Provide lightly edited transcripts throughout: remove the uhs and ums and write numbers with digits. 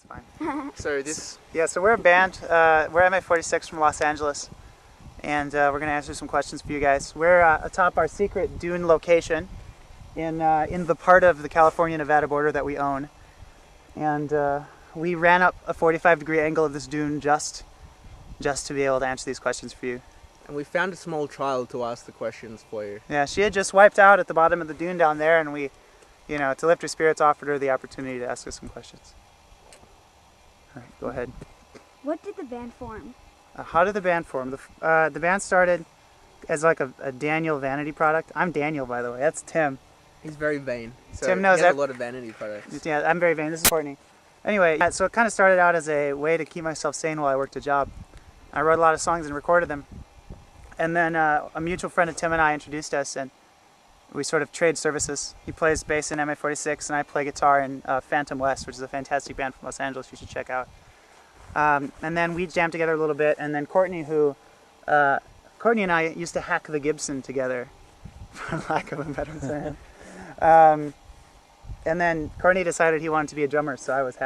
That's fine. So this... Yeah, so we're a band. We're MA46 from Los Angeles. And we're going to answer some questions for you guys. We're atop our secret dune location in the part of the California-Nevada border that we own. And we ran up a 45-degree angle of this dune just to be able to answer these questions for you. And we found a small child to ask the questions for you. Yeah, she had just wiped out at the bottom of the dune down there, and we, you know, to lift her spirits, offered her the opportunity to ask us some questions. All right, go ahead. What did the band form? How did the band form? The band started as like a Daniel vanity product. I'm Daniel, by the way. That's Tim. He's very vain. So Tim knows he has a lot of vanity products. Yeah, I'm very vain. This is Courtney. Anyway, so it kind of started out as a way to keep myself sane while I worked a job. I wrote a lot of songs and recorded them. And then a mutual friend of Tim and I introduced us, and we sort of trade services. He plays bass in MA46, and I play guitar in Phantom West, which is a fantastic band from Los Angeles you should check out. And then we jammed together a little bit, and then Courtney and I used to hack the Gibson together, for lack of a better term. And then Courtney decided he wanted to be a drummer, so I was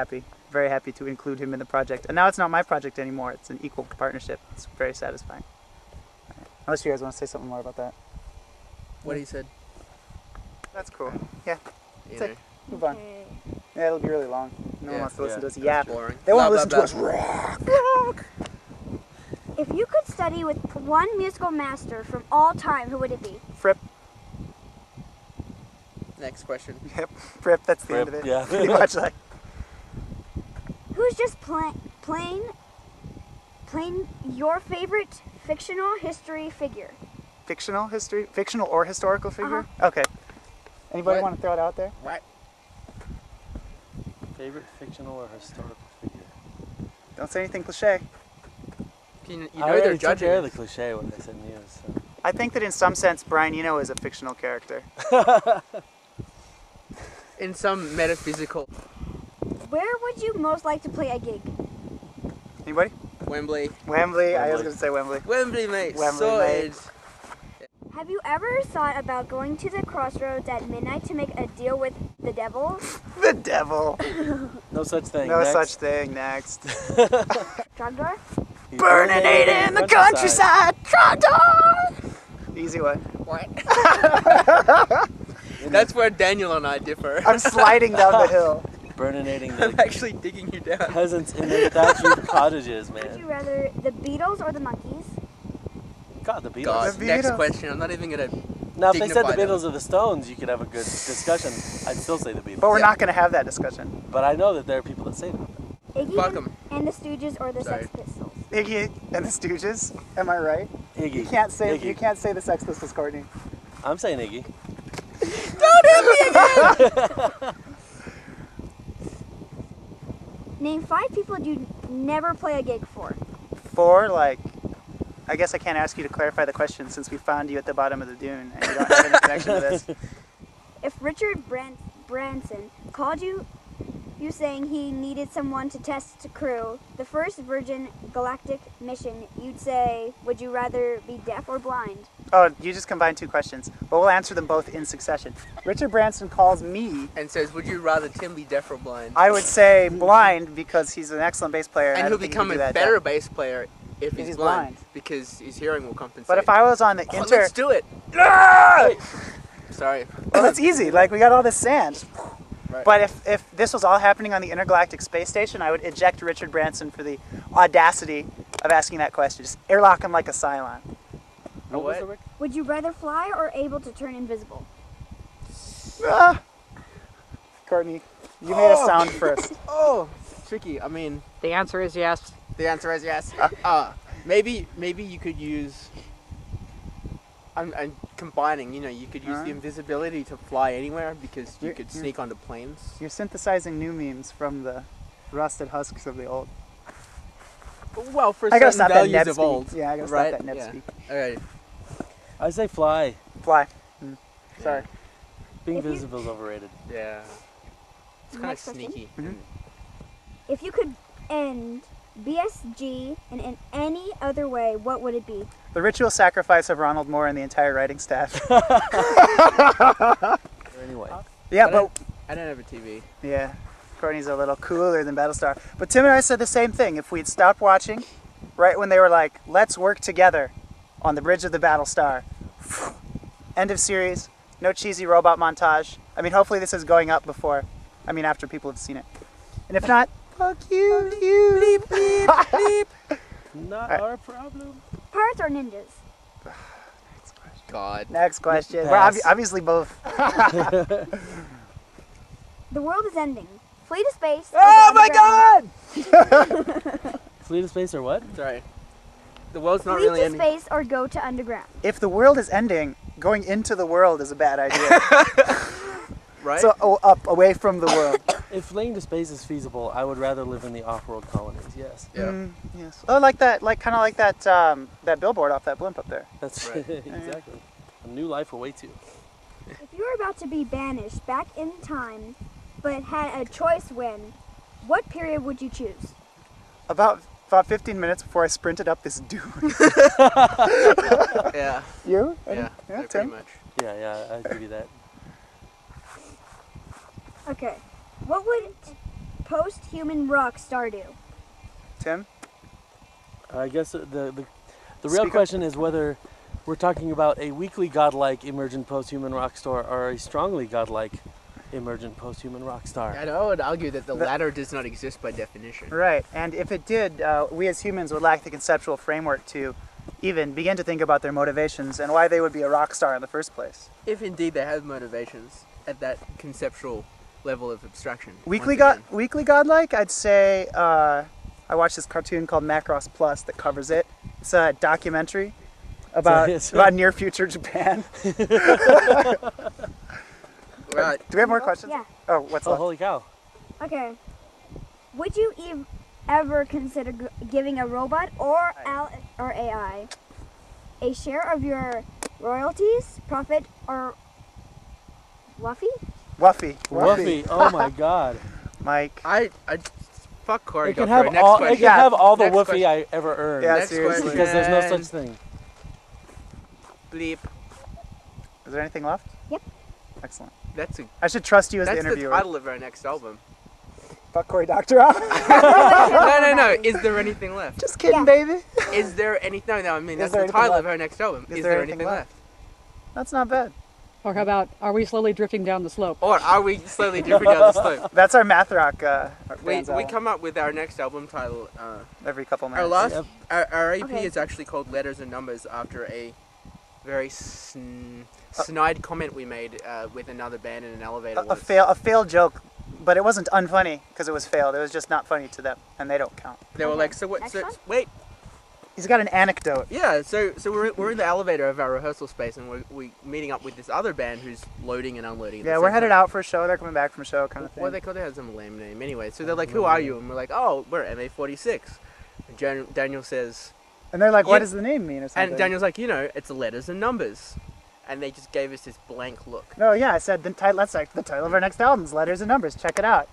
very happy to include him in the project. And now it's not my project anymore, it's an equal partnership. It's very satisfying. Right. Unless you guys want to say something more about that. What he said. That's cool. Yeah. Move on. Okay. Yeah, it'll be really long. No one wants to listen to us yap. Boring. They won't Blah, listen blah, to us rock. If you could study with one musical master from all time, who would it be? Fripp. Next question. Yep. Fripp, that's the end of it. Yeah. Pretty much like. Who's just plain your favorite fictional history figure? Fictional history? Fictional or historical figure? Uh-huh. Okay. Anybody What? want to throw it out there? Right. Favorite fictional or historical figure? Don't say anything cliche. You know I they're already took judging care of the us. cliche when they said news. So. I think that in some sense, Brian Eno is a fictional character. In some metaphysical... Where would you most like to play a gig? Anybody? Wembley. Wembley. I was going to say Wembley. Wembley, mate. Wembley, Sorted. mate. Have you ever thought about going to the crossroads at midnight to make a deal with the devil? The devil. No such thing. No Next. such thing. Next. Trogdor? Burning in the countryside. Trogdor. Easy one. What? That's where Daniel and I differ. I'm sliding down the hill. Burninating I'm the actually digging you down. peasants in their thatched cottages, Would you man. rather the Beatles or the Monkees? God, the Beatles. God, The next Beatles. question. I'm not even gonna. Now, if they said the dignify them. Beatles or the Stones, you could have a good discussion. I'd still say the Beatles. But we're Yeah. not going to have that discussion. But I know that there are people that say that. Iggy Fuck 'em. and the Stooges or the Sorry. Sex Pistols? Iggy and the Stooges. Am I right? Iggy. You can't say Iggy. the Sex Pistols, Courtney. I'm saying Iggy. Name 5 people you'd never play a gig for. For like, I guess I can't ask you to clarify the question since we found you at the bottom of the dune and you don't have any connection to this. If Richard Branson called you saying he needed someone to test the crew, the first Virgin Galactic mission, you'd say, would you rather be deaf or blind? Oh, you just combined two questions, but we'll answer them both in succession. Richard Branson calls me. And says, would you rather Tim be deaf or blind? I would say blind because he's an excellent bass player. And I he'll don't think he become can a do that better deaf. bass player if he's he's blind, blind. because his hearing will compensate. But if I was on the Oh, inter... let's do it. Ah! Sorry. Well, that's easy. Like, we got all this sand. Right. But if this was all happening on the intergalactic space station, I would eject Richard Branson for the audacity of asking that question. Just airlock him like a Cylon. A what? Would you rather fly or able to turn invisible? Ah! Courtney, you made a sound first. Oh, tricky. I mean, The answer is yes. the answer is yes. Maybe you could use. I'm combining. You know, you could use the invisibility to fly anywhere because you could sneak onto planes. You're synthesizing new memes from the rusted husks of the old. Well, for I gotta certain stop that values net of speak. old. Yeah, I gotta right? stop that net Yeah. speak. All right. I say fly. Fly. Sorry. Being If you- visible is overrated. Yeah. It's kind of Next question. sneaky. If you could end BSG in any other way, what would it be? The ritual sacrifice of Ronald Moore and the entire writing staff. Anyway. Yeah, But but I don't have a TV. yeah. Courtney's a little cooler than Battlestar. But Tim and I said the same thing. If we'd stopped watching right when they were like, let's work together on the bridge of the Battlestar. End of series. No cheesy robot montage. I mean, hopefully this is going up after people have seen it. And if not, fuck you. Bleep, bleep, bleep. Not Right. our problem. Pirates or ninjas? God. Next question. We're Pass. obviously both. The world is ending. Flee to space. or Oh go my underground. god! Flee to space or what? Sorry. The world's not Flee really to ending. space or go to underground. If the world is ending, going into the world is a bad idea. Right? So up, away from the world. If fleeing to space is feasible, I would rather live in the off-world colonies. Yes. yeah. Yes. Oh, kind of like that that billboard off that blimp up there. That's Right. exactly. A new life awaits you. If you were about to be banished back in time, but had a choice win, what period would you choose? About 15 minutes before I sprinted up this dune. Yeah. You? Yeah. Yeah, Pretty Tim? much. Yeah, I'd give you that. Okay. What would post-human rock star do? Tim? I guess the real Speak up. question is whether we're talking about a weakly godlike emergent post-human rock star or a strongly godlike emergent post-human rock star. And I would argue that the latter does not exist by definition. Right. And if it did, we as humans would lack the conceptual framework to even begin to think about their motivations and why they would be a rock star in the first place. If indeed they have motivations at that conceptual level of abstraction. Weekly once again. weekly godlike, I'd say I watched this cartoon called Macross Plus that covers it. It's a documentary about near future Japan. Right. Do we have more questions? Yeah. Oh, what's Oh, left? holy cow. Okay. Would you ever consider giving a robot or AI a share of your royalties, profit, or Wuffy? Wuffy. Wuffy. Oh my god. Mike. I fuck Corey. It can Doctor. have Next all. question. It can have all the Next woofy question. I ever earned. Yeah, Next seriously. question. Because there's no such thing. Bleep. Is there anything left? Yep. Excellent. That's I should trust you as the the interviewer. title of our next album. Fuck Cory Doctor off. No. Is there anything left? Just kidding, Yeah. baby. Is there any? No. I mean, Is that's there the anything title left? of our next album. Is Is there there anything anything left? left? That's not bad. Or how about, are we slowly drifting down the slope? Or are we slowly drifting down the slope? That's our math rock. We band's album. come up with our next album title. Every couple minutes. Our last Yep. our EP Okay. is actually called Letters and Numbers after a very snide comment we made with another band in an elevator. a once. failed joke, but it wasn't unfunny because it was failed. It was just not funny to them, and they don't count. They were Okay. like, so what? Next So one? wait, He's got an anecdote. yeah. So we're in the elevator of our rehearsal space, and we're meeting up with this other band who's loading and unloading. at the Yeah, same we're headed time. out for a show. They're coming back from a show, kind of thing. What they call? They have some lame name anyway. So they're like, who are you? And we're like, oh, we're MA46. And Daniel says, And they're like, "What Yeah. does the name mean?" Or something. and Daniel's like, it's letters and numbers. And they just gave us this blank look. No, yeah, I said the title. That's like the title of our next album's Letters and Numbers. Check it out.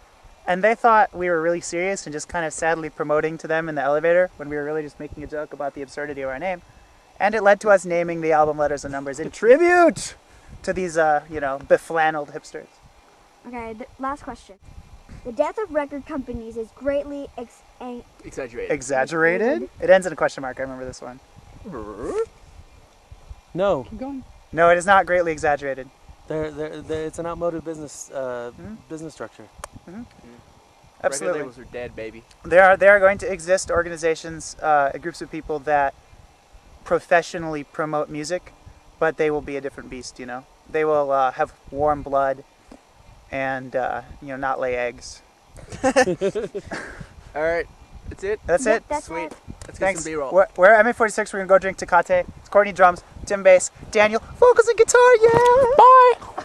And they thought we were really serious and just kind of sadly promoting to them in the elevator when we were really just making a joke about the absurdity of our name. And it led to us naming the album Letters and Numbers in tribute to these, beflanneled hipsters. Okay, last question. The death of record companies is greatly Exaggerated. Exaggerated? It ends in a question mark. I remember this one. No, Keep going. No, it is not greatly exaggerated. it's an outmoded business business structure. Record Absolutely. labels are dead, baby. There are going to exist organizations, groups of people that professionally promote music, but they will be a different beast, you know. They will have warm blood and, not lay eggs. All right, that's it. That's Yep, it. that's Sweet. it. Let's get Thanks. some B-roll. We're at MA46. We're going to go drink Tecate. It's Courtney drums, Tim bass, Daniel vocals and guitar. Yeah. Bye.